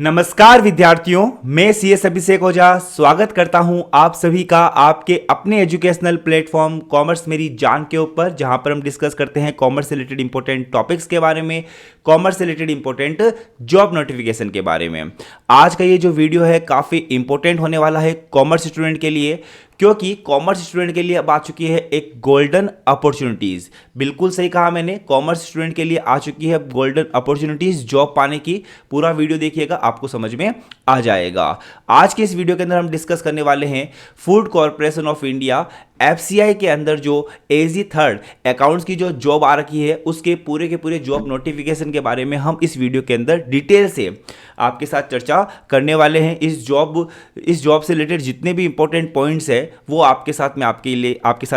नमस्कार विद्यार्थियों, मैं सीएस अभिषेक ओझा स्वागत करता हूं आप सभी का आपके अपने एजुकेशनल प्लेटफॉर्म कॉमर्स मेरी जान के ऊपर, जहां पर हम डिस्कस करते हैं कॉमर्स से रिलेटेड इंपॉर्टेंट टॉपिक्स के बारे में, कॉमर्स से रिलेटेड इंपॉर्टेंट जॉब नोटिफिकेशन के बारे में। आज का ये जो वीडियो है काफ़ी इंपॉर्टेंट होने वाला है कॉमर्स स्टूडेंट के लिए, क्योंकि कॉमर्स स्टूडेंट के लिए अब आ चुकी है एक गोल्डन अपॉर्चुनिटीज़। बिल्कुल सही कहा मैंने, कॉमर्स स्टूडेंट के लिए आ चुकी है गोल्डन अपॉर्चुनिटीज़ जॉब पाने की। पूरा वीडियो देखिएगा, आपको समझ में आ जाएगा। आज के इस वीडियो के अंदर हम डिस्कस करने वाले हैं food corporation of India FCI के अंदर जो एजी थर्ड अकाउंट्स की जो जॉब आ रखी है उसके पूरे के पूरे जॉब नोटिफिकेशन के बारे में हम इस वीडियो के अंदर डिटेल से आपके साथ चर्चा करने वाले हैं। इस जॉब से रिलेटेड जितने भी इंपॉर्टेंट पॉइंट्स है वो आपके साथ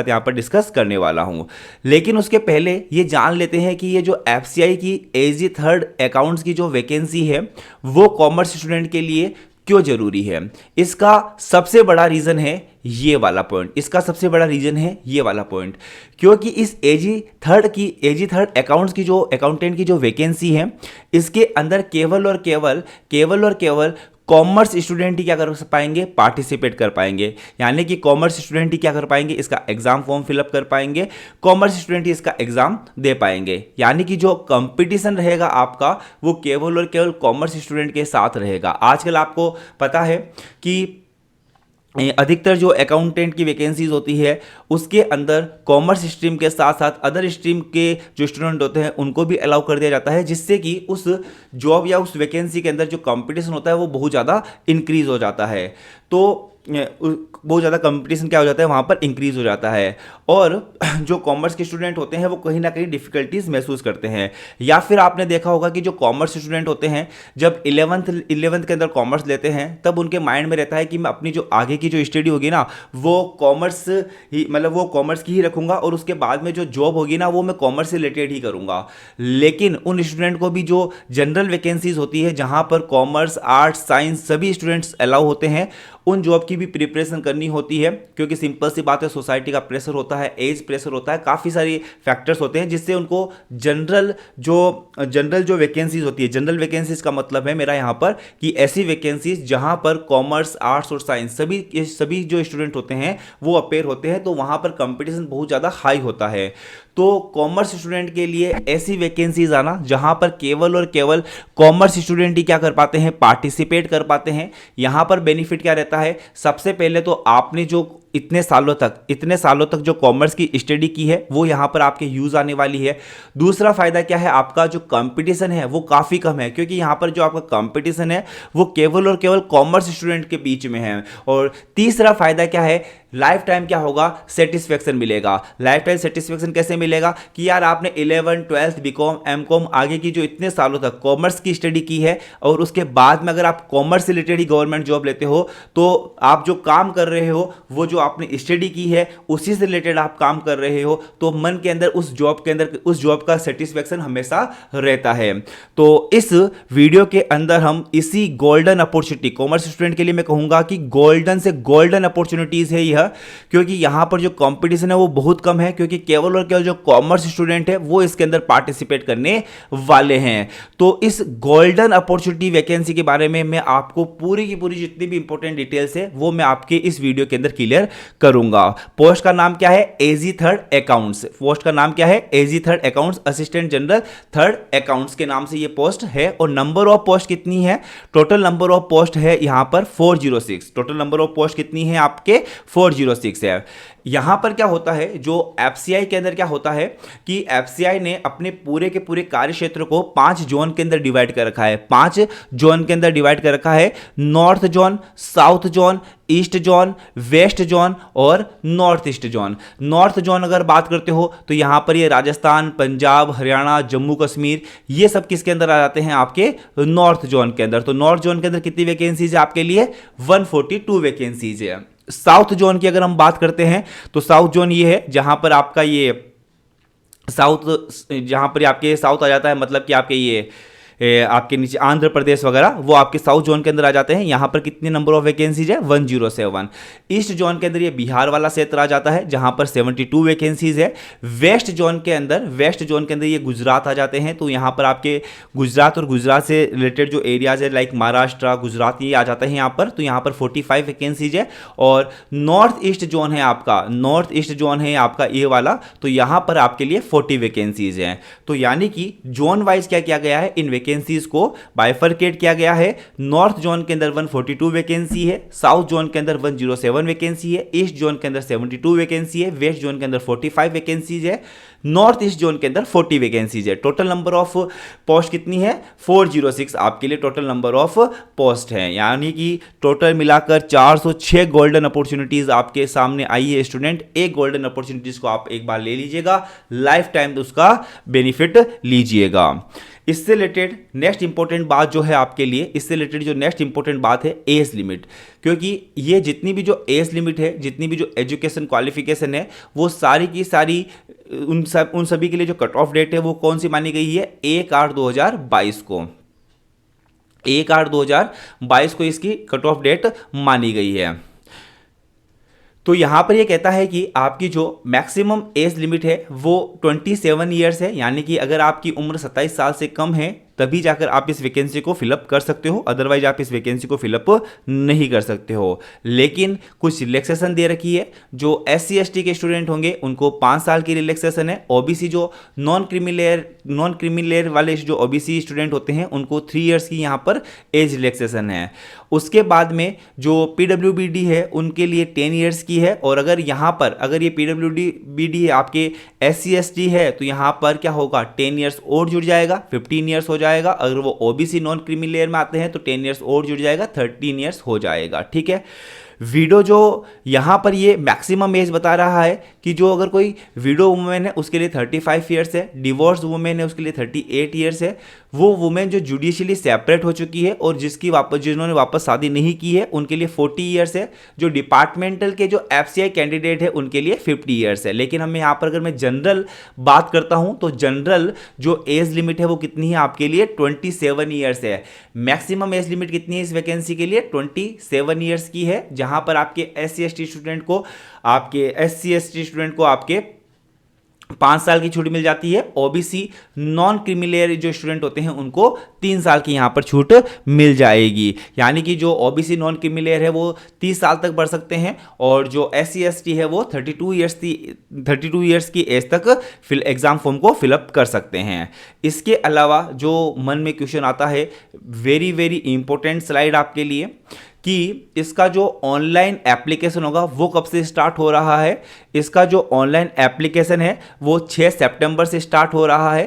यहाँ पर डिस्कस करने वाला हूँ। लेकिन उसके पहले ये जान लेते हैं कि ये जो एफसीआई की एजी थर्ड अकाउंट्स की जो वैकेंसी है वो कॉमर्स स्टूडेंट के लिए क्यों जरूरी है। इसका सबसे बड़ा रीज़न है ये वाला पॉइंट, क्योंकि इस एजी थर्ड अकाउंट्स की जो अकाउंटेंट की जो वैकेंसी है इसके अंदर केवल और केवल कॉमर्स स्टूडेंट ही क्या कर पाएंगे, पार्टिसिपेट कर पाएंगे। यानी कि कॉमर्स स्टूडेंट ही क्या कर पाएंगे, इसका एग्जाम फॉर्म फिलअप कर पाएंगे, कॉमर्स स्टूडेंट ही इसका एग्जाम दे पाएंगे। यानी कि जो कंपटीशन रहेगा आपका वो केवल और केवल कॉमर्स स्टूडेंट के साथ रहेगा। आजकल आपको पता है कि अधिकतर जो अकाउंटेंट की वैकेंसीज होती है उसके अंदर कॉमर्स स्ट्रीम के साथ साथ अदर स्ट्रीम के जो स्टूडेंट होते हैं उनको भी अलाउ कर दिया जाता है, जिससे कि उस जॉब या उस वैकेंसी के अंदर जो कंपटीशन होता है वो बहुत ज़्यादा इंक्रीज हो जाता है। तो बहुत ज़्यादा कंपटीशन क्या हो जाता है, वहाँ पर इंक्रीज हो जाता है। और जो कॉमर्स के स्टूडेंट होते हैं वो कहीं ना कहीं डिफ़िकल्टीज महसूस करते हैं। या फिर आपने देखा होगा कि जो कॉमर्स स्टूडेंट होते हैं जब इलेवेंथ के अंदर कॉमर्स लेते हैं तब उनके माइंड में रहता है कि मैं अपनी जो आगे की जो स्टडी होगी ना वो कॉमर्स की ही रखूँगा और उसके बाद में जो जॉब होगी ना वो मैं कॉमर्स से रिलेटेड ही करूँगा। लेकिन उन स्टूडेंट को भी जो जनरल वैकेंसीज होती है जहाँ पर कॉमर्स, आर्ट्स, साइंस सभी स्टूडेंट्स अलाउ होते हैं, उन जॉब की भी प्रिपरेशन करनी होती है। क्योंकि सिंपल सी बात है, सोसाइटी का प्रेशर होता है, एज प्रेशर होता है, काफ़ी सारी फैक्टर्स होते हैं जिससे उनको जनरल जो वैकेंसीज होती है, जनरल वैकेंसीज का मतलब है मेरा यहाँ पर कि ऐसी वैकेंसीज जहाँ पर कॉमर्स, आर्ट्स और साइंस सभी जो स्टूडेंट होते हैं वो अपेयर होते हैं, तो वहाँ पर कंपटीशन बहुत ज़्यादा हाई होता है। तो कॉमर्स स्टूडेंट के लिए ऐसी वैकेंसीज आना जहाँ पर केवल और केवल कॉमर्स स्टूडेंट ही क्या कर पाते हैं, पार्टिसिपेट कर पाते हैं। यहाँ पर बेनिफिट क्या रहता है, सबसे पहले तो आपने जो इतने सालों तक जो कॉमर्स की स्टडी की है वो यहाँ पर आपके यूज़ आने वाली है। दूसरा फायदा क्या है, आपका जो कंपटीशन है वो काफ़ी कम है, क्योंकि यहाँ पर जो आपका कंपटीशन है वो केवल और केवल कॉमर्स स्टूडेंट के बीच में है। और तीसरा फायदा क्या है, लाइफ टाइम क्या होगा, सेटिस्फेक्शन मिलेगा। लाइफ टाइम सेटिस्फेक्शन कैसे मिलेगा कि यार आपने 11th 12th बीकॉम, एमकॉम आगे की जो इतने सालों तक कॉमर्स की स्टडी की है और उसके बाद में अगर आप कॉमर्स से रिलेटेड ही गवर्नमेंट जॉब लेते हो तो आप जो काम कर रहे हो वो जो आपने स्टडी की है उसी से रिलेटेड आप काम कर रहे हो, तो मन के अंदर उस जॉब का सेटिस्फेक्शन हमेशा रहता है। तो इस वीडियो के अंदर हम इसी गोल्डन अपॉर्चुनिटी, कॉमर्स स्टूडेंट के लिए मैं कहूंगा कि गोल्डन से गोल्डन अपॉर्चुनिटीज है यह, क्योंकि यहां पर जो कंपटीशन है वो बहुत कम है, क्योंकि केवल और केवल जो कॉमर्स स्टूडेंट है वो इसके अंदर पार्टिसिपेट करने वाले हैं। तो इस गोल्डन अपॉर्चुनिटी वैकेंसी के बारे में मैं आपको पूरी की पूरी जितनी भी इंपॉर्टेंट डिटेल्स है वो मैं आपके इस वीडियो के अंदर क्लियर करूंगा। पोस्ट का नाम क्या है, एजी थर्ड अकाउंट्स। पोस्ट का नाम क्या है, AG third accounts assistant general third accounts के नाम से ये पोस्ट है। और नंबर ऑफ पोस्ट कितनी है, टोटल नंबर ऑफ पोस्ट है यहां पर 406। टोटल नंबर ऑफ पोस्ट कितनी है आपके, 406 है। यहां पर क्या होता है, जो एफसीआई के अंदर क्या होता है कि एफसीआई ने अपने पूरे के पूरे कार्य क्षेत्र को 5 जोन के अंदर डिवाइड कर रखा है। 5 जोन के अंदर डिवाइड कर रखा है, north zone, south zone, east zone, west zone और north east zone. North zone अगर बात करते हो तो यहां पर ये राजस्थान, पंजाब, हरियाणा, जम्मू कश्मीर ये सब किसके अंदर आ जाते हैं, आपके नॉर्थ जोन के अंदर। तो नॉर्थ जोन के अंदर कितनी वैकेंसीज है आपके लिए, 142 वैकेंसीज है। साउथ जोन की अगर हम बात करते हैं तो साउथ जोन ये है जहां पर आपका ये साउथ आ जाता है, मतलब कि आपके ये आपके नीचे आंध्र प्रदेश वगैरह, वो आपके साउथ जोन के अंदर आ जाते हैं। यहाँ पर कितने नंबर ऑफ वैकेंसीज है? 107। ईस्ट जोन के अंदर ये बिहार वाला क्षेत्र आ जाता है जहाँ पर 72 वैकेंसीज है। वेस्ट जोन के अंदर ये गुजरात आ जाते हैं, तो यहाँ पर आपके गुजरात और गुजरात से रिलेटेड जो एरियाज है लाइक महाराष्ट्र, गुजरात, ये आ जाते हैं यहाँ पर, तो यहाँ पर 45 वैकेंसीज है। और नॉर्थ ईस्ट जोन है आपका ये वाला, तो यहाँ पर आपके लिए 40 वैकेंसीज हैं। तो यानी कि जोन वाइज क्या किया गया है, इन वैकेंसीज को बाइफरकेट किया गया है। नॉर्थ जोन के अंदर 142 वैकेंसी है, साउथ जोन के अंदर 107 वैकेंसी है, ईस्ट जोन के अंदर 72 वैकेंसी है, वेस्ट जोन के अंदर 45 वैकेंसीज है, नॉर्थ ईस्ट जोन के अंदर 40 वैकेंसीज है। टोटल नंबर ऑफ पोस्ट कितनी है? 406 आपके लिए टोटल नंबर ऑफ पोस्ट है। यानी कि टोटल मिलाकर 406 गोल्डन अपॉर्चुनिटीज आपके सामने आई है स्टूडेंट। एक गोल्डन अपॉर्चुनिटीज को आप एक बार ले लीजिएगा, लाइफ टाइम उसका बेनिफिट लीजिएगा। इससे रिलेटेड नेक्स्ट इंपॉर्टेंट बात जो है आपके लिए, इससे रिलेटेड जो नेक्स्ट इंपॉर्टेंट बात है एज लिमिट, क्योंकि ये जितनी भी जो एज लिमिट है, जितनी भी जो एजुकेशन क्वालिफिकेशन है, वो सारी की सारी उन सभी के लिए जो कट ऑफ डेट है वो कौन सी मानी गई है? 1/8/2022 को, 1/8/2022 को इसकी कट ऑफ डेट मानी गई है। तो यहाँ पर ये कहता है कि आपकी जो मैक्सिमम एज लिमिट है वो 27 ईयर्स है, यानी कि अगर आपकी उम्र 27 साल से कम है तभी जाकर आप इस वैकेंसी को फिलअप कर सकते हो, अदरवाइज आप इस वैकेंसी को फिलअप नहीं कर सकते हो। लेकिन कुछ रिलैक्सेशन दे रखी है। जो SC ST के स्टूडेंट होंगे उनको 5 साल की रिलैक्सेशन है। OBC जो नॉन क्रिमिलेयर वाले जो OBC स्टूडेंट होते हैं उनको 3 ईयर्स की यहाँ पर एज रिलैक्सेशन है। उसके बाद में जो PWBD है उनके लिए 10 ईयर्स की है। और अगर यहाँ पर अगर ये PWBD है आपके SC ST है तो यहाँ पर क्या होगा? 10 ईयर्स और जुड़ जाएगा, 15 ईयर्स हो जाएगा। अगर वो OBC नॉन क्रीमी लेयर में आते हैं तो 10 ईयर्स और जुड़ जाएगा, 13 ईयर्स हो जाएगा। ठीक है, विडो जो यहाँ पर ये मैक्सिमम एज बता रहा है कि जो अगर कोई विडो वुमेन है उसके लिए 35 ईयर्स है, डिवोर्स वुमेन है उसके लिए 38 ईयर्स है। वो वुमेन जो जुडिशियली सेपरेट हो चुकी है और जिन्होंने वापस शादी नहीं की है उनके लिए 40 ईयर्स है। जो डिपार्टमेंटल के जो FCI कैंडिडेट है उनके लिए 50 ईयर्स है। लेकिन हम यहाँ पर अगर मैं जनरल बात करता हूँ तो जनरल जो एज लिमिट है वो कितनी है आपके लिए? 27 ईयर्स है। मैक्सिमम एज लिमिट कितनी है इस वैकेंसी के लिए? 27 ईयर्स की है, जहां पर आपके SC ST स्टूडेंट को आपके 5 साल की छूट मिल जाती है। OBC नॉन क्रिमिलेयर जो स्टूडेंट होते हैं उनको 3 साल की यहां पर छूट मिल जाएगी। यानी कि जो OBC नॉन क्रिमिलेयर है वो 30 साल तक बढ़ सकते हैं और जो SC ST है वो 32 ईयर्स की एज तक एग्जाम फॉर्म को फिलअप कर सकते हैं। इसके अलावा जो मन में क्वेश्चन आता है, वेरी वेरी इंपॉर्टेंट स्लाइड आपके लिए, कि इसका जो ऑनलाइन एप्लीकेशन होगा वो कब से स्टार्ट हो रहा है। इसका जो ऑनलाइन एप्लीकेशन है वो 6 सितंबर से स्टार्ट हो रहा है।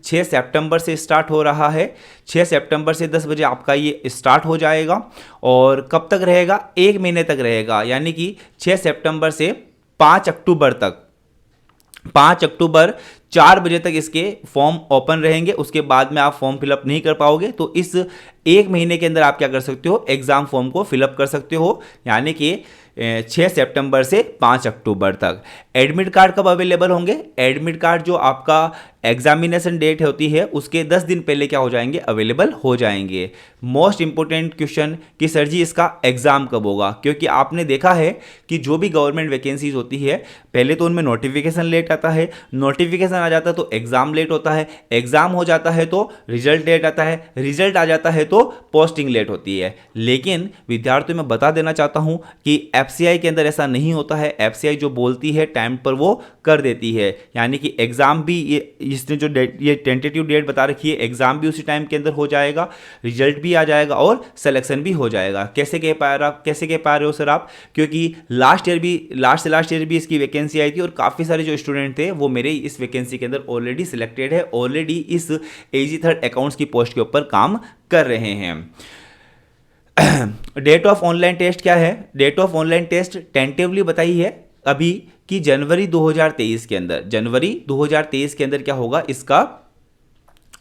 6 सितंबर से स्टार्ट हो रहा है। 6 सितंबर से 10 बजे आपका ये स्टार्ट हो जाएगा और कब तक रहेगा? 1 महीने तक रहेगा। यानी कि 6 सितंबर से 5 अक्टूबर तक, 5 अक्टूबर 4 बजे तक इसके फॉर्म ओपन रहेंगे। उसके बाद में आप फॉर्म फिलअप नहीं कर पाओगे, तो इस 1 महीने के अंदर आप क्या कर सकते हो? एग्जाम फॉर्म को फिलअप कर सकते हो। यानी कि 6 सितंबर से 5 अक्टूबर तक। एडमिट कार्ड कब अवेलेबल होंगे? एडमिट कार्ड जो आपका एग्जामिनेशन डेट होती है उसके 10 दिन पहले क्या हो जाएंगे? अवेलेबल हो जाएंगे। मोस्ट इंपोर्टेंट क्वेश्चन कि सर जी इसका एग्जाम कब होगा? क्योंकि आपने देखा है कि जो भी गवर्नमेंट वैकेंसीज होती है पहले तो उनमें नोटिफिकेशन लेट आता है, नोटिफिकेशन आ जाता है तो एग्जाम लेट होता है, एग्जाम हो जाता है तो रिजल्ट लेट आता है, रिजल्ट आ जाता है तो पोस्टिंग लेट होती है। लेकिन विद्यार्थियों में बता देना चाहता हूं कि FCI के अंदर ऐसा नहीं होता है। FCI जो बोलती है टाइम पर वो कर देती है। यानी कि एग्जाम भी इसने जो ये टेंटेटिव डेट बता रखी है, एग्जाम भी उसी टाइम के अंदर हो जाएगा, रिजल्ट भी आ जाएगा और सिलेक्शन भी हो जाएगा। कैसे कह पा रहे हो सर आप? क्योंकि लास्ट ईयर भी इसकी वैकेंसी आई थी और काफ़ी सारे जो स्टूडेंट थे वो मेरे इस वैकेंसी के अंदर ऑलरेडी सिलेक्टेड है, ऑलरेडी इस AG थर्ड अकाउंट्स की पोस्ट के ऊपर काम कर रहे हैं। डेट ऑफ ऑनलाइन टेस्ट क्या है? Date of online test tentatively बताई है अभी कि जनवरी 2023 के अंदर क्या होगा? इसका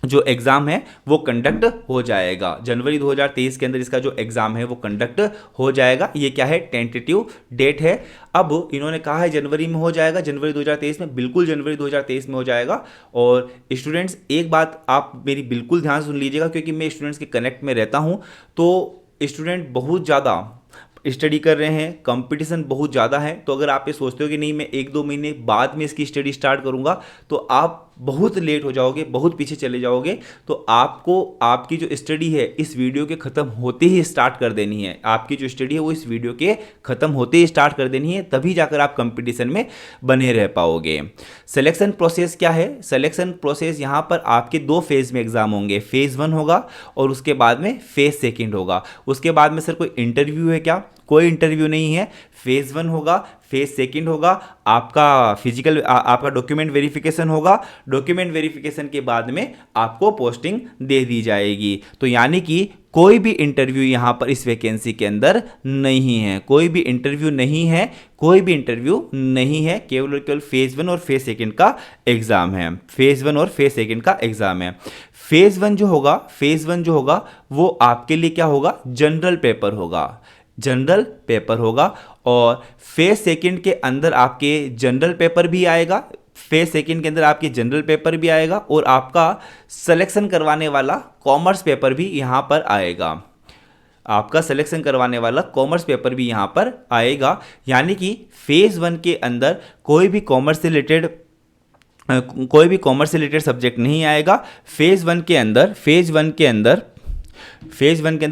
जो एग्ज़ाम है वो कंडक्ट हो जाएगा। जनवरी 2023 के अंदर इसका जो एग्ज़ाम है वो कंडक्ट हो जाएगा। ये क्या है, टेंटेटिव डेट है। अब इन्होंने कहा है जनवरी में हो जाएगा, जनवरी 2023 में, बिल्कुल जनवरी 2023 में हो जाएगा। और स्टूडेंट्स एक बात आप मेरी बिल्कुल ध्यान सुन लीजिएगा, क्योंकि मैं स्टूडेंट्स के कनेक्ट में रहता हूँ, तो स्टूडेंट बहुत ज़्यादा स्टडी कर रहे हैं, कंपटीशन बहुत ज़्यादा है। तो अगर आप ये सोचते हो कि नहीं मैं 1-2 महीने बाद में इसकी स्टडी स्टार्ट करूँगा, तो आप बहुत लेट हो जाओगे, बहुत पीछे चले जाओगे। तो आपको आपकी जो स्टडी है इस वीडियो के ख़त्म होते ही स्टार्ट कर देनी है। आपकी जो स्टडी है वो इस वीडियो के ख़त्म होते ही स्टार्ट कर देनी है, तभी जाकर आप कंपटीशन में बने रह पाओगे। सिलेक्शन प्रोसेस क्या है? सिलेक्शन प्रोसेस यहाँ पर आपके 2 फेज़ में एग्ज़ाम होंगे। फेज़ 1 होगा और उसके बाद में फेज़ 2 होगा। उसके बाद में सर कोई इंटरव्यू है क्या? कोई इंटरव्यू नहीं है। फेज़ 1 होगा, फेज़ 2 होगा, आपका फिजिकल आपका डॉक्यूमेंट वेरिफिकेशन होगा। डॉक्यूमेंट वेरिफिकेशन के बाद में आपको पोस्टिंग दे दी जाएगी। तो यानी कि कोई भी इंटरव्यू यहाँ पर इस वैकेंसी के अंदर नहीं है, कोई भी इंटरव्यू नहीं है, कोई भी इंटरव्यू नहीं है। केवल और केवल फेज़ 1 और फेज़ 2 का एग्ज़ाम है। फेज़ 1 और फेज़ 2 का एग्ज़ाम है। फेज़ 1 जो होगा, फेज़ 1 जो होगा वो आपके लिए क्या होगा? जनरल पेपर होगा, जनरल पेपर होगा। और फेज़ 2 के अंदर आपके जनरल पेपर भी आएगा, फेज़ 2 के अंदर आपके जनरल पेपर भी आएगा, और आपका सिलेक्शन करवाने वाला कॉमर्स पेपर भी यहाँ पर आएगा। आपका सिलेक्शन करवाने वाला कॉमर्स पेपर भी यहाँ पर आएगा। यानी कि फेज़ 1 के अंदर कोई भी कॉमर्स से रिलेटेड सब्जेक्ट नहीं आएगा। फेज़ 1 के अंदर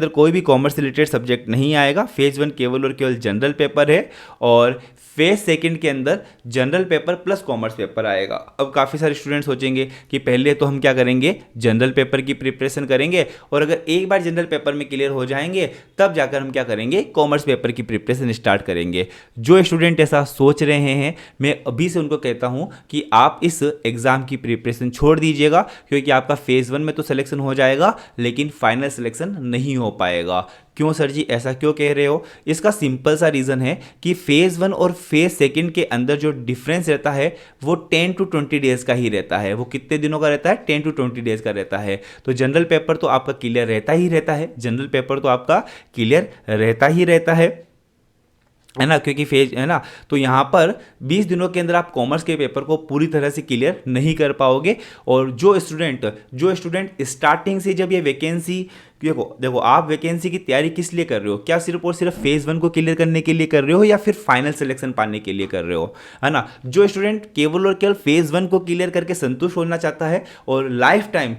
कोई भी कॉमर्स से रिलेटेड सब्जेक्ट नहीं आएगा। फेज़ 1 केवल और केवल जनरल पेपर है, और फेज़ 2 के अंदर general paper plus commerce paper आएगा। अब काफ़ी सारे स्टूडेंट सोचेंगे कि पहले तो हम क्या करेंगे, जनरल पेपर की प्रिपरेशन करेंगे, और अगर एक बार जनरल पेपर में क्लियर हो जाएंगे तब जाकर हम क्या करेंगे, कॉमर्स पेपर की प्रिपरेशन स्टार्ट करेंगे। जो स्टूडेंट ऐसा सोच रहे हैं, मैं अभी से उनको कहता हूँ कि आप इस एग्ज़ाम की प्रिपरेशन छोड़ दीजिएगा, क्योंकि आपका फेज़ 1 में तो सिलेक्शन हो जाएगा लेकिन फाइनल सिलेक्शन नहीं हो पाएगा। क्यों सर जी, ऐसा क्यों कह रहे हो? इसका सिंपल सा रीज़न है कि फेज़ 1 और फेज़ 2 के अंदर जो डिफरेंस रहता है वो 10 to 20 डेज़ का ही रहता है। वो कितने दिनों का रहता है? 10 to 20 डेज़ का रहता है। तो जनरल पेपर तो आपका क्लियर रहता ही रहता है, जनरल पेपर तो आपका क्लियर रहता ही रहता है ना, क्योंकि फेज है ना। तो यहाँ पर 20 दिनों के अंदर आप कॉमर्स के पेपर को पूरी तरह से क्लियर नहीं कर पाओगे। और जो स्टूडेंट स्टार्टिंग से जब ये वैकेंसी, देखो आप वैकेंसी की तैयारी किस लिए कर रहे हो? क्या सिर्फ और सिर्फ फेज़ 1 को क्लियर करने के लिए कर रहे हो, या फिर फाइनल सिलेक्शन पाने के लिए कर रहे हो, है ना? जो स्टूडेंट केवल और केवल फेज़ 1 को क्लियर करके संतुष्ट होना चाहता है और लाइफ टाइम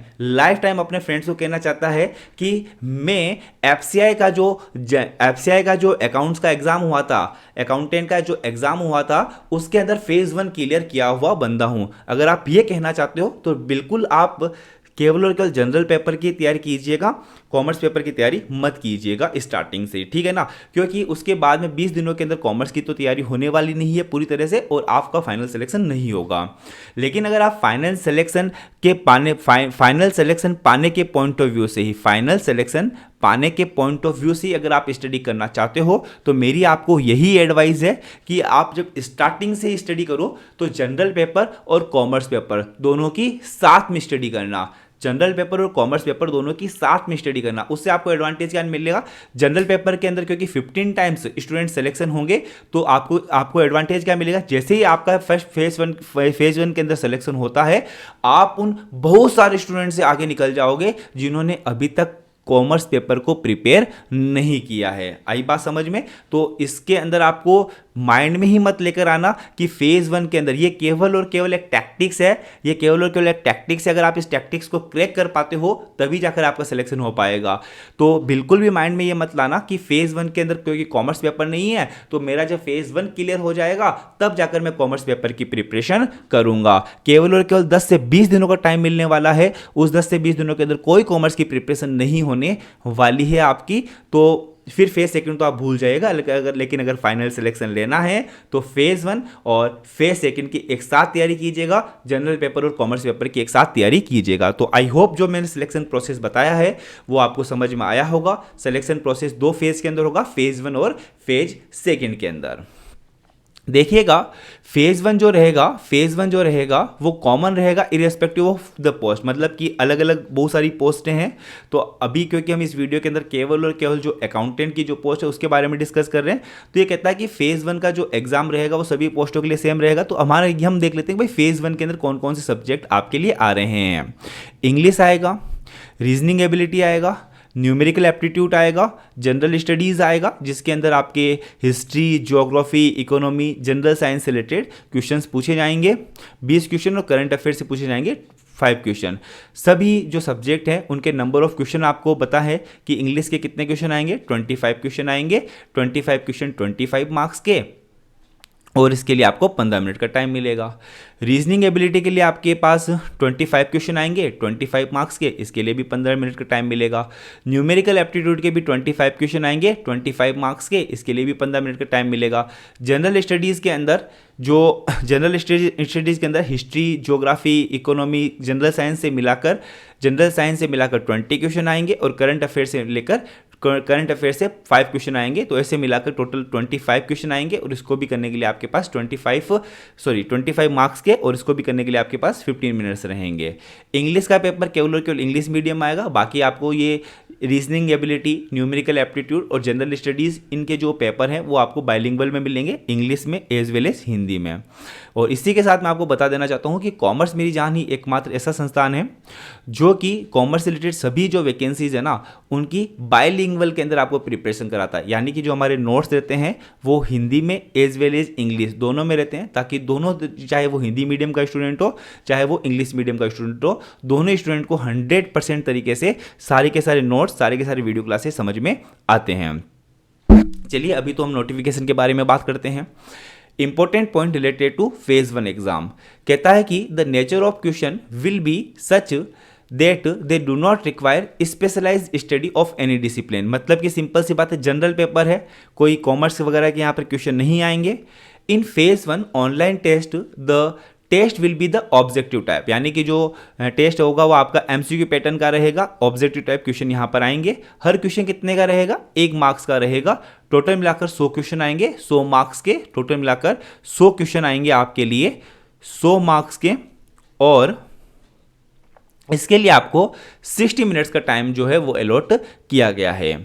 अपने फ्रेंड्स को कहना चाहता है कि मैं एफसीआई का जो अकाउंट्स का एग्जाम हुआ था, अकाउंटेंट का जो एग्जाम हुआ था, उसके अंदर फेज़ 1 क्लियर किया हुआ बंदा हूं, अगर आप ये कहना चाहते हो तो बिल्कुल आप केवल और केवल जनरल पेपर की तैयारी कीजिएगा, कॉमर्स पेपर की तैयारी मत कीजिएगा स्टार्टिंग से, ठीक है ना। क्योंकि उसके बाद में 20 दिनों के अंदर कॉमर्स की तो तैयारी होने वाली नहीं है पूरी तरह से, और आपका फाइनल सिलेक्शन नहीं होगा। लेकिन अगर आप फाइनल सिलेक्शन पाने के पॉइंट ऑफ व्यू से ही, अगर आप स्टडी करना चाहते हो, तो मेरी आपको यही एडवाइस है कि आप जब स्टार्टिंग से स्टडी करो तो जनरल पेपर और कॉमर्स पेपर दोनों की साथ में स्टडी करना, जनरल पेपर और कॉमर्स पेपर दोनों की साथ में स्टडी करना। उससे आपको एडवांटेज क्या मिलेगा? जनरल पेपर के अंदर क्योंकि 15 टाइम्स स्टूडेंट सिलेक्शन होंगे, तो आपको एडवांटेज क्या मिलेगा? जैसे ही आपका फर्स्ट फेज वन के अंदर सिलेक्शन होता है, आप उन बहुत सारे स्टूडेंट से आगे निकल जाओगे जिन्होंने अभी तक कॉमर्स पेपर को प्रिपेयर नहीं किया है। आई बात समझ में? तो इसके अंदर आपको माइंड में ही मत लेकर आना कि फेज़ 1 के अंदर ये केवल और केवल एक टैक्टिक्स है, अगर आप इस टैक्टिक्स को क्रैक कर पाते हो तभी जाकर आपका सिलेक्शन हो पाएगा। तो बिल्कुल भी माइंड में ये मत लाना कि फेज़ 1 के अंदर क्योंकि कॉमर्स पेपर नहीं है तो मेरा जब फेज़ 1 क्लियर हो जाएगा तब जाकर मैं कॉमर्स पेपर की प्रिपरेशन करूंगा। केवल और केवल 10 से 20 दिनों का टाइम मिलने वाला है, उस 10 से 20 दिनों के अंदर कोई कॉमर्स की प्रिपरेशन नहीं होने वाली है आपकी, तो फिर फेज़ 2 तो आप भूल जाइएगा। लेकिन अगर फाइनल सिलेक्शन लेना है तो फेज़ 1 और फेज़ 2 की एक साथ तैयारी कीजिएगा, जनरल पेपर और कॉमर्स पेपर की एक साथ तैयारी कीजिएगा। तो आई होप जो मैंने सिलेक्शन प्रोसेस बताया है वो आपको समझ में आया होगा। सिलेक्शन प्रोसेस 2 फेज़ के अंदर होगा, फेज़ 1 और फेज़ 2 के अंदर। देखिएगा फेज़ वन जो रहेगा वो कॉमन रहेगा इरिस्पेक्टिव ऑफ द पोस्ट, मतलब कि अलग अलग बहुत सारी पोस्टें हैं। तो अभी क्योंकि हम इस वीडियो के अंदर केवल और केवल जो अकाउंटेंट की जो पोस्ट है उसके बारे में डिस्कस कर रहे हैं, तो ये कहता है कि फेज़ वन का जो एग्जाम रहेगा वो सभी पोस्टों के लिए सेम रहेगा। तो हमारा हम देख लेते हैं भाई फेज़ वन के अंदर कौन कौन से सब्जेक्ट आपके लिए आ रहे हैं। इंग्लिश आएगा, रीजनिंग एबिलिटी आएगा, न्यूमेरिकल एप्टीट्यूड आएगा, जनरल स्टडीज़ आएगा जिसके अंदर आपके history, geography, economy, general science से रिलेटेड क्वेश्चंस पूछे जाएंगे 20 क्वेश्चन, और करंट अफेयर से पूछे जाएंगे 5 क्वेश्चन। सभी जो सब्जेक्ट हैं उनके नंबर ऑफ क्वेश्चन आपको पता है कि इंग्लिश के कितने क्वेश्चन आएंगे, 25 क्वेश्चन आएंगे, 25 क्वेश्चन 25 मार्क्स के, और इसके लिए आपको 15 मिनट का टाइम मिलेगा। रीजनिंग एबिलिटी के लिए आपके पास 25 क्वेश्चन आएंगे 25 मार्क्स के, इसके लिए भी 15 मिनट का टाइम मिलेगा। न्यूमेरिकल एप्टीट्यूड के भी 25 क्वेश्चन आएंगे 25 मार्क्स के, इसके लिए भी 15 मिनट का टाइम मिलेगा। जनरल स्टडीज़ के अंदर स्टडीज़ के अंदर history, geography, economy, general science से मिलाकर 20 क्वेश्चन आएंगे, और करंट अफेयर से 5 क्वेश्चन आएंगे, तो ऐसे मिलाकर टोटल 25 क्वेश्चन आएंगे, और इसको भी करने के लिए आपके पास 25 मार्क्स के, और इसको भी करने के लिए आपके पास 15 मिनट्स रहेंगे। इंग्लिश का पेपर केवल और केवल इंग्लिश मीडियम आएगा, बाकी आपको ये रीजनिंग एबिलिटी, न्यूमेरिकल एप्टीट्यूड और जनरल स्टडीज़ इनके जो पेपर हैं वो आपको बाइलिंगुअल में मिलेंगे, इंग्लिश में एज वेल एज हिंदी में। और इसी के साथ मैं आपको बता देना चाहता हूँ कि कॉमर्स मेरी जान ही एकमात्र ऐसा संस्थान है जो कि कॉमर्स से रिलेटेड सभी जो वैकेंसीज है ना उनकी बाइलिंगुअल के अंदर आपको प्रिपरेशन कराता है, यानी कि जो हमारे नोट्स रहते हैं वो हिंदी में एज वेल एज इंग्लिश दोनों में रहते हैं, ताकि दोनों, चाहे वो हिंदी मीडियम का स्टूडेंट हो चाहे वो इंग्लिश मीडियम का स्टूडेंट हो, दोनों स्टूडेंट को 100% तरीके से सारे के सारे नोट्स, सारे के सारे वीडियो क्लासेस समझ में आते हैं। चलिए अभी तो हम नोटिफिकेशन के बारे में बात करते हैं। Important point related to phase one exam कहता है कि the nature of question will be such that they do not require specialise study of any discipline, मतलब कि सिंपल सी बात है, जनरल पेपर है, कोई कॉमर्स वगैरह के यहाँ पर क्वेश्चन नहीं आएंगे। In phase one online test the test will be the objective type, यानी कि जो टेस्ट होगा वो आपका एमसीक्यू पैटर्न का रहेगा, ऑब्जेक्टिव टाइप क्वेश्चन यहाँ पर आएंगे। हर क्वेश्चन कितने का रहेगा, 1 मार्क्स का रहेगा। टोटल मिलाकर 100 क्वेश्चन आएंगे 100 मार्क्स के, टोटल मिलाकर 100 क्वेश्चन आएंगे आपके लिए 100 मार्क्स के, और इसके लिए आपको 60 मिनट्स का टाइम जो है वो अलॉट किया गया है।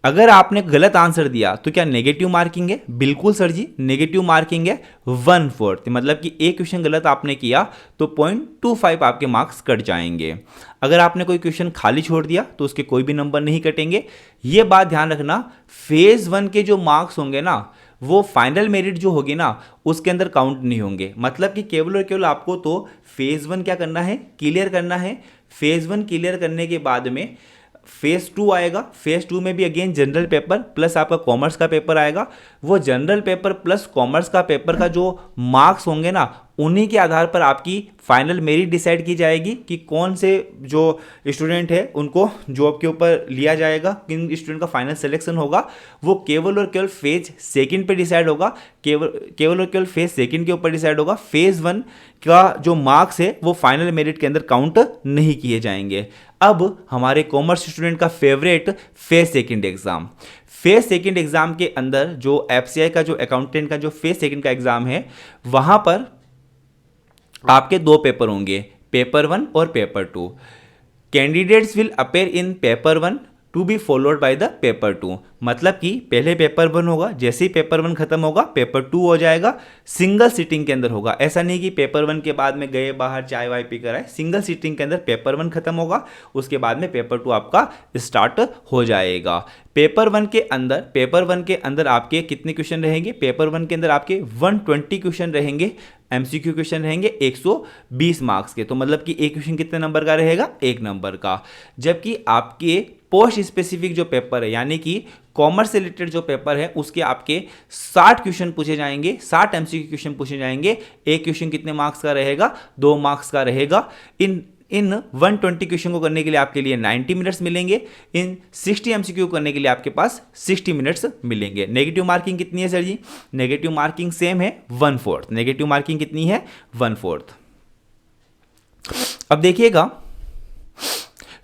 अगर आपने गलत आंसर दिया तो क्या नेगेटिव मार्किंग है? बिल्कुल सर जी, नेगेटिव मार्किंग है 1/4, मतलब कि एक क्वेश्चन गलत आपने किया तो 0.25 आपके मार्क्स कट जाएंगे। अगर आपने कोई क्वेश्चन खाली छोड़ दिया तो उसके कोई भी नंबर नहीं कटेंगे। ये बात ध्यान रखना, फेज वन के जो मार्क्स होंगे ना वो फाइनल मेरिट जो होगी ना उसके अंदर काउंट नहीं होंगे, मतलब कि केवल और केवल आपको तो फेज वन क्या करना है, क्लियर करना है। फेज वन क्लियर करने के बाद में फेज टू आएगा। फेज टू में भी अगेन जनरल पेपर प्लस आपका कॉमर्स का पेपर आएगा। वो जनरल पेपर प्लस कॉमर्स का पेपर का जो मार्क्स होंगे ना उन्हीं के आधार पर आपकी फाइनल मेरिट डिसाइड की जाएगी कि कौन से जो स्टूडेंट है उनको जॉब के ऊपर लिया जाएगा, किन स्टूडेंट का फाइनल सिलेक्शन होगा वो केवल और केवल फेज सेकंड पे डिसाइड होगा, केवल और केवल फेज सेकंड के ऊपर डिसाइड होगा। फेज वन का जो मार्क्स है वो फाइनल मेरिट के अंदर काउंट नहीं किए जाएंगे। अब हमारे कॉमर्स स्टूडेंट का favourite phase second exam, phase second exam के अंदर जो एफसीआई का जो अकाउंटेंट का जो फेज सेकंड का एग्जाम है वहां पर आपके 2 पेपर होंगे, पेपर 1 और paper 2। Candidates will appear in paper 1 to be followed by the paper 2, मतलब कि पहले पेपर 1 होगा, जैसे ही पेपर 1 खत्म होगा पेपर 2 हो जाएगा, सिंगल सीटिंग के अंदर होगा। ऐसा नहीं कि पेपर 1 के बाद में गए बाहर चाय वाय पी कर आए, सिंगल सीटिंग के अंदर पेपर 1 खत्म होगा, उसके बाद में पेपर 2 आपका स्टार्ट हो जाएगा। पेपर 1 के अंदर आपके कितने क्वेश्चन रहेंगे, पेपर 1 के अंदर आपके 120 क्वेश्चन रहेंगे, एमसीक्यू क्वेश्चन रहेंगे 120 मार्क्स के, तो मतलब कि एक क्वेश्चन कितने नंबर का रहेगा, 1 नंबर का। जबकि आपके पोस्ट स्पेसिफिक जो पेपर है यानी कि कॉमर्स से रिलेटेड जो पेपर है उसके आपके 60 क्वेश्चन पूछे जाएंगे, 60 एमसीक्यू क्वेश्चन पूछे जाएंगे। एक क्वेश्चन कितने मार्क्स का रहेगा, 2 मार्क्स का रहेगा। इन 120 क्वेश्चन को करने के लिए आपके लिए 90 मिनट्स मिलेंगे, इन 60 एमसीक्यू करने के लिए आपके पास 60 मिनट्स मिलेंगे। नेगेटिव मार्किंग कितनी है सर जी? नेगेटिव मार्किंग सेम है 1/4, नेगेटिव मार्किंग कितनी है 1/4। अब देखिएगा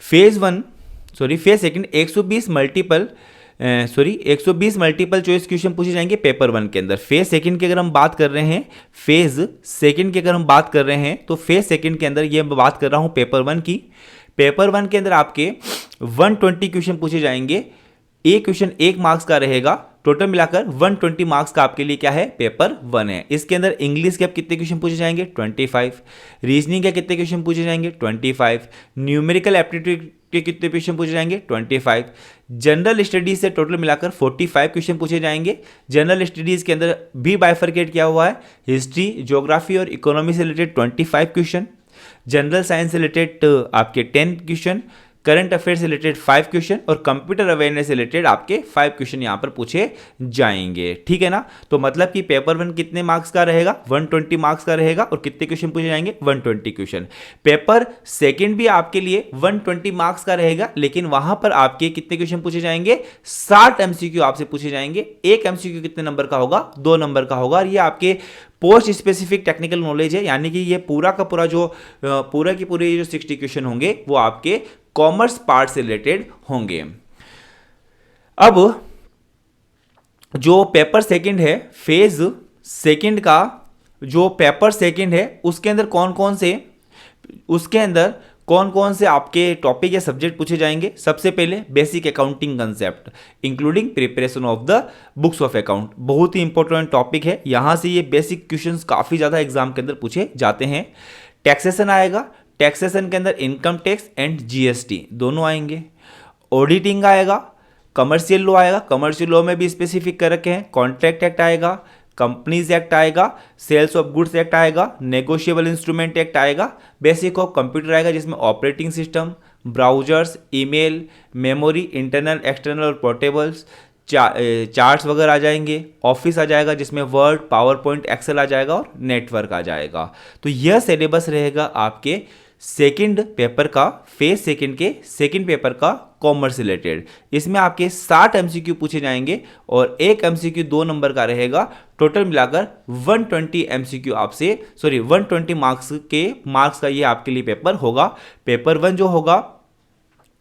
phase second 120 multiple sorry 120 multiple choice question पूछे जाएंगे पेपर 1 के अंदर। फेज सेकंड की अगर हम बात कर रहे हैं, फेज सेकंड की अगर हम बात कर रहे हैं तो फेज सेकंड के अंदर ये मैं बात कर रहा हूं पेपर 1 की। पेपर 1 के अंदर आपके 120 क्वेश्चन पूछे जाएंगे। एक क्वेश्चन 1 मार्क्स का रहेगा। टोटल मिलाकर 120 मार्क्स का आपके लिए क्या है, पेपर 1 है। इसके अंदर इंग्लिश के अब कितने क्वेश्चन पूछे जाएंगे, 25। रीजनिंग के कितने क्वेश्चन पूछे जाएंगे, 25। न्यूमेरिकल एप्टीट्यूड के कितने क्वेश्चन पूछे जाएंगे, 25। जनरल स्टडीज से टोटल मिलाकर 45 क्वेश्चन पूछे जाएंगे। जनरल स्टडीज के अंदर भी बाइफरकेट किया हुआ है, हिस्ट्री, ज्योग्राफी और इकोनॉमी से रिलेटेड 25 क्वेश्चन, जनरल साइंस से रिलेटेड आपके 10 क्वेश्चन, करंट अफेयर से रिलेटेड 5 क्वेश्चन और कंप्यूटर अवेयरनेस से रिलेटेड आपके 5 क्वेश्चन यहां पर पूछे जाएंगे। ठीक है ना। तो मतलब कि पेपर 1 कितने मार्क्स का रहेगा, 120 मार्क्स का रहेगा और कितने क्वेश्चन पूछे जाएंगे, 120 क्वेश्चन। पेपर सेकंड भी आपके लिए 120 मार्क्स का रहेगा, लेकिन वहां पर आपके कितने क्वेश्चन पूछे जाएंगे, 60 एमसीक्यू आपसे पूछे जाएंगे। एक एमसीक्यू कितने नंबर का होगा, 2 नंबर का होगा। और ये आपके पोस्ट स्पेसिफिक टेक्निकल नॉलेज है, यानी कि ये पूरा का पूरा जो पूरा की पूरे जो 60 क्वेश्चन होंगे वो आपके कॉमर्स पार्ट से रिलेटेड होंगे। अब जो पेपर सेकंड है, फेज सेकंड का जो पेपर सेकंड है उसके अंदर कौन कौन से आपके टॉपिक या सब्जेक्ट पूछे जाएंगे। सबसे पहले basic accounting concept including preparation of the books of account, बहुत ही इंपॉर्टेंट टॉपिक है। यहां से ये बेसिक क्वेश्चंस काफी ज्यादा एग्जाम के अंदर पूछे जाते हैं। टैक्सेशन आएगा, टैक्सेशन के अंदर इनकम टैक्स एंड जीएसटी दोनों आएंगे। ऑडिटिंग आएगा, कमर्शियल लॉ आएगा, कमर्शियल लॉ में भी स्पेसिफिक कर रखे हैं। कॉन्ट्रैक्ट एक्ट आएगा, कंपनीज एक्ट आएगा, सेल्स ऑफ गुड्स एक्ट आएगा, नेगोशिएबल इंस्ट्रूमेंट एक्ट आएगा, बेसिक ऑफ कंप्यूटर आएगा जिसमें operating system, browsers, email, memory, internal, external और पोर्टेबल्स, चार्ट्स वगैरह आ जाएंगे। ऑफिस आ जाएगा जिसमें वर्ड, पावर पॉइंट, एक्सेल आ जाएगा और नेटवर्क आ जाएगा। तो यह सिलेबस रहेगा आपके सेकंड पेपर का, फेज सेकंड के सेकंड पेपर का कॉमर्स रिलेटेड। इसमें आपके 60 एमसीक्यू पूछे जाएंगे और एक एमसीक्यू 2 नंबर का रहेगा। टोटल मिलाकर 120 एमसीक्यू आपसे 120 मार्क्स का ये आपके लिए पेपर होगा। पेपर 1 जो होगा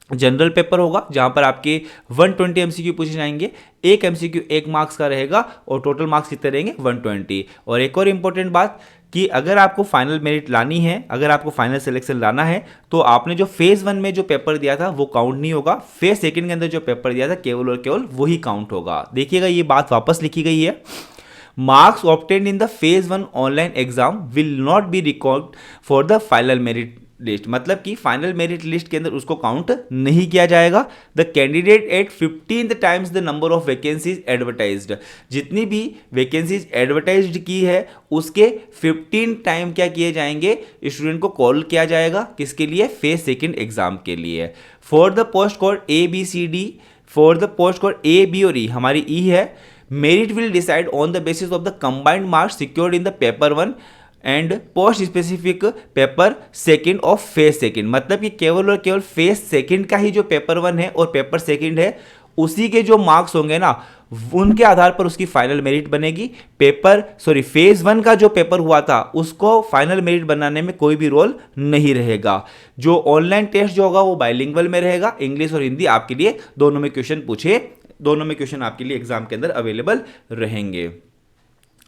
जनरल पेपर होगा जहां पर आपके 120 एमसीक्यू पूछे जाएंगे। एक एमसीक्यू 1 मार्क्स का रहेगा और टोटल मार्क्स कितने रहेंगे, 120। और एक और इंपॉर्टेंट बात कि अगर आपको फाइनल मेरिट लानी है, अगर आपको फाइनल सिलेक्शन लाना है तो आपने जो फेज 1 में जो पेपर दिया था वो काउंट नहीं होगा। फेज सेकंड के अंदर जो पेपर दिया था केवल और केवल वही काउंट होगा। देखिएगा ये बात वापस लिखी गई है, marks obtained in the phase 1 online exam will not be record for the final merit list. मतलब कि फाइनल मेरिट लिस्ट के अंदर उसको काउंट नहीं किया जाएगा। The candidate at 15 times the number of vacancies advertised, जितनी भी वैकेंसीज एडवर्टाइज्ड की है उसके 15 टाइम क्या किए जाएंगे, स्टूडेंट को कॉल किया जाएगा। किसके लिए, फेज सेकंड एग्जाम के लिए। For the post code ABCD, for the post code A, B और E, हमारी E है, merit will decide on the basis of the combined marks secured in the paper 1 and post specific paper second of phase second. मतलब कि केवल और केवल phase second का ही जो पेपर 1 है और पेपर सेकंड है उसी के जो मार्क्स होंगे ना उनके आधार पर उसकी फाइनल मेरिट बनेगी। फेज 1 का जो पेपर हुआ था उसको फाइनल मेरिट बनाने में कोई भी रोल नहीं रहेगा। जो ऑनलाइन टेस्ट जो होगा वो बाइलिंगुअल में रहेगा, इंग्लिश और हिंदी आपके लिए दोनों में क्वेश्चन आपके लिए एग्जाम के अंदर अवेलेबल रहेंगे।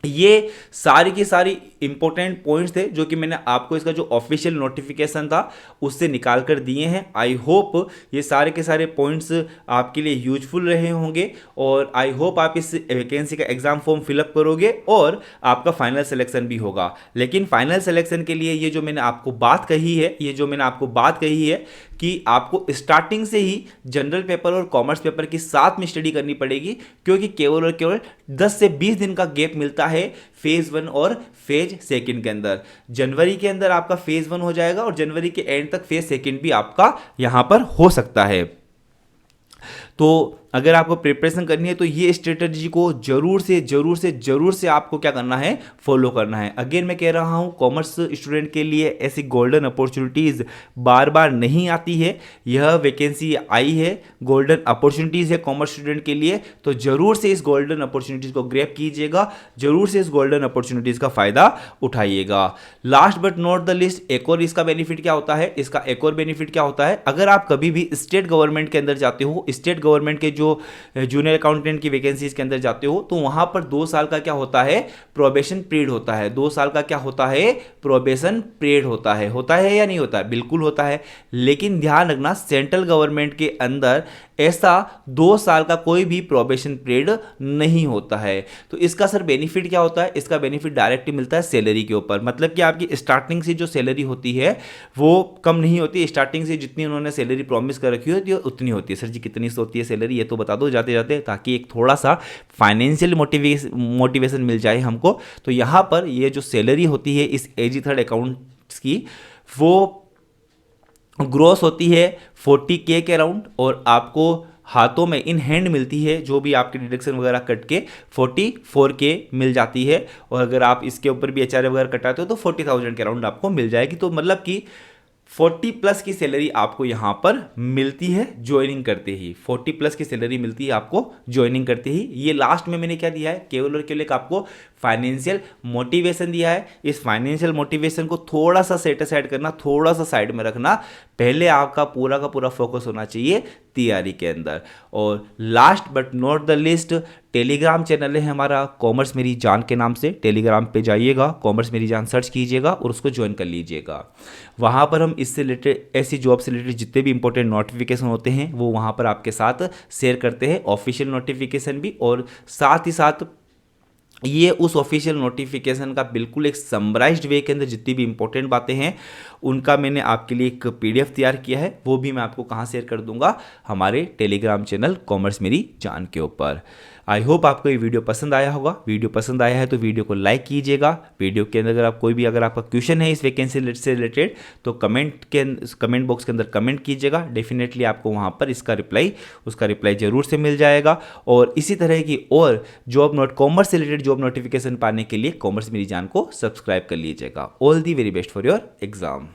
ये सारी की सारी इंपॉर्टेंट पॉइंट्स थे जो कि मैंने आपको इसका जो ऑफिशियल नोटिफिकेशन था उससे निकाल कर दिए हैं। आई होप ये सारे के सारे पॉइंट्स आपके लिए यूजफुल रहे होंगे और आई होप आप इस वैकेंसी का एग्जाम फॉर्म फिलअप करोगे और आपका फाइनल सिलेक्शन भी होगा। लेकिन फाइनल सिलेक्शन के लिए ये जो मैंने आपको बात कही है कि आपको स्टार्टिंग से ही जनरल पेपर और कॉमर्स पेपर की साथ में स्टडी करनी पड़ेगी, क्योंकि केवल और केवल 10 से 20 दिन का गैप मिलता है फेज 1 और फेज सेकंड के अंदर। जनवरी के अंदर आपका फेज 1 हो जाएगा और जनवरी के एंड तक फेज सेकंड भी आपका यहां पर हो सकता है। तो अगर आपको प्रिपरेशन करनी है तो ये स्ट्रेटजी को जरूर से आपको क्या करना है, फॉलो करना है। अगेन मैं कह रहा हूँ कॉमर्स स्टूडेंट के लिए ऐसी गोल्डन अपॉर्चुनिटीज़ बार बार नहीं आती है। यह वैकेंसी आई है, गोल्डन अपॉर्चुनिटीज़ है कॉमर्स स्टूडेंट के लिए, तो ज़रूर से इस गोल्डन अपॉर्चुनिटीज़ को ग्रैब कीजिएगा, ज़रूर से इस गोल्डन अपॉर्चुनिटीज़ का फ़ायदा उठाइएगा। Last but not the list, एक और इसका बेनिफिट क्या होता है, अगर आप कभी भी स्टेट गवर्नमेंट के अंदर जाते हो, स्टेट गवर्नमेंट के जो जूनियर अकाउंटेंट की वैकेंसीज के अंदर जाते हो तो वहाँ पर 2 साल का क्या होता है, प्रोबेशन पीरियड होता है। 2 साल का क्या होता है, प्रोबेशन पीरियड होता है या नहीं होता है, बिल्कुल होता है। लेकिन ध्यान रखना सेंट्रल गवर्नमेंट के अंदर ऐसा 2 साल का कोई भी प्रोबेशन पीरियड नहीं होता है। तो इसका सर बेनिफिट क्या होता है, इसका बेनिफिट डायरेक्ट मिलता है सैलरी के ऊपर। मतलब कि आपकी स्टार्टिंग से जो सैलरी होती है वो कम नहीं होती, स्टार्टिंग से जितनी उन्होंने सैलरी प्रॉमिस कर रखी होती है उतनी होती है। सर जी कितनी होती है सैलरी, ये तो बता दो जाते जाते, ताकि एक थोड़ा सा फाइनेंशियल मोटिवेशन मिल जाए हमको। तो यहाँ पर ये जो सैलरी होती है इस एजी थर्ड अकाउंट्स की, वो ग्रोस होती है 40K के अराउंड, और आपको हाथों में इन हैंड मिलती है, जो भी आपके डिडक्शन वगैरह कट के 44K मिल जाती है। और अगर आप इसके ऊपर भी एचआरए वगैरह कटाते हो तो 40,000 के अराउंड आपको मिल जाएगी। तो मतलब कि 40 प्लस की सैलरी आपको यहाँ पर मिलती है ज्वाइनिंग करते ही, 40 प्लस की सैलरी मिलती है आपको ज्वाइनिंग करते ही। ये लास्ट में मैंने क्या दिया है, केवल और केवल एक आपको फाइनेंशियल मोटिवेशन दिया है। इस फाइनेंशियल मोटिवेशन को थोड़ा सा सेट असाइड करना, थोड़ा सा साइड में रखना, पहले आपका पूरा का पूरा फोकस होना चाहिए तैयारी के अंदर। और last but not the list, Telegram channel है हमारा कॉमर्स मेरी जान के नाम से, टेलीग्राम पे जाइएगा, कॉमर्स मेरी जान सर्च कीजिएगा और उसको ज्वाइन कर लीजिएगा। वहाँ पर हम इससे रिलेटेड, ऐसी जॉब से रिलेटेड जितने भी इंपॉर्टेंट नोटिफिकेशन होते हैं वो वहाँ पर आपके साथ शेयर करते हैं, ऑफिशियल नोटिफिकेशन भी, और साथ ही साथ ये उस ऑफिशियल नोटिफिकेशन का बिल्कुल एक समराइज्ड वे के अंदर जितनी भी इंपॉर्टेंट बातें हैं उनका मैंने आपके लिए एक PDF तैयार किया है, वो भी मैं आपको कहाँ शेयर कर दूंगा, हमारे टेलीग्राम चैनल कॉमर्स मेरी जान के ऊपर। आई होप आपको ये वीडियो पसंद आया होगा। वीडियो पसंद आया है तो वीडियो को लाइक कीजिएगा। वीडियो के अंदर अगर आप कोई भी अगर आपका क्वेश्चन है इस वैकेंसी से रिलेटेड तो कमेंट बॉक्स के अंदर कमेंट कीजिएगा। डेफिनेटली आपको वहाँ पर उसका रिप्लाई जरूर से मिल जाएगा। और इसी तरह की और कॉमर्स से रिलेटेड जॉब नोटिफिकेशन पाने के लिए कॉमर्स मेरी जान को सब्सक्राइब कर लीजिएगा। All the very best for your exam.